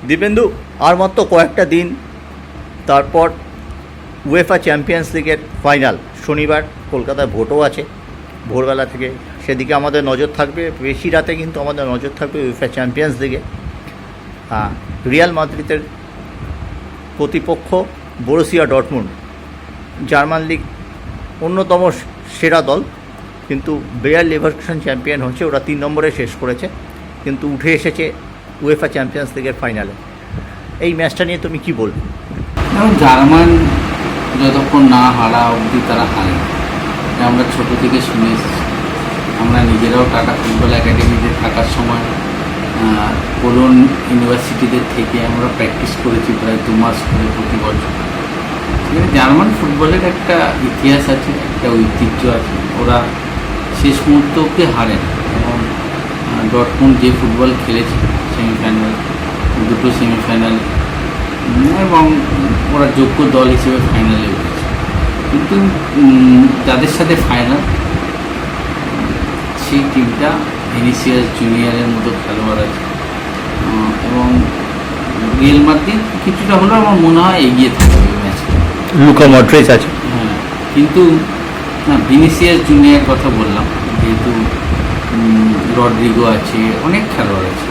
দীপেন্দু, আর মাত্র কয়েকটা দিন, তারপর উয়েফা চ্যাম্পিয়ন্স লিগের ফাইনাল। শনিবার কলকাতায় ভোটও আছে ভোরবেলা থেকে, সেদিকে আমাদের নজর থাকবে। বেশি রাতে কিন্তু আমাদের নজর থাকবে উয়েফা চ্যাম্পিয়ন্স লিগে। রিয়াল মাদ্রিদের প্রতিপক্ষ বরুসিয়া ডর্টমুন্ড। জার্মান লিগ অন্যতম সেরা দল, কিন্তু বেয়ার লেভারকুসেন চ্যাম্পিয়ন হচ্ছে, ওরা 3 নম্বরে শেষ করেছে, কিন্তু উঠে এসেছে উয়েফা চ্যাম্পিয়ন্স লিগের ফাইনালে। এই ম্যাচটা নিয়ে তুমি কি বলবে? জার্মান যতক্ষণ না হারা অবধি তারা হারে, আমরা ছোটো থেকে শুনে এসেছি। আমরা নিজেরাও টাটা ফুটবল একাডেমিতে থাকার সময় কোলন ইউনিভার্সিটিদের থেকে আমরা প্র্যাকটিস করেছি প্রায় 2 মাস করে প্রতি বছর। জার্মান ফুটবলের একটা ইতিহাস আছে, একটা ঐতিহ্য আছে। ওরা শেষ মুহূর্ত অবধি হারে না, এবং ডটমুন্ড যে ফুটবল খেলেছে সেমিফাইনাল, 2টো সেমিফাইনাল, এবং ওরা যোগ্য দল হিসেবে ফাইনালে উঠেছে। কিন্তু যাদের সাথে ফাইনাল, সেই টিমটা ভিনিসিয়াস জুনিয়রের মতো খেলোয়াড় আছে, এবং রিয়াল মাদ্রিদ কিছুটা হলেও আমার মনে হয় এগিয়ে থাকবে এই ম্যাচটা। লুকা মডরিচ আছে, হ্যাঁ, কিন্তু না, ভিনিসিয়াস জুনিয়র কথা বললাম, যেহেতু রড্রিগো আছে, অনেক খেলোয়াড় আছে।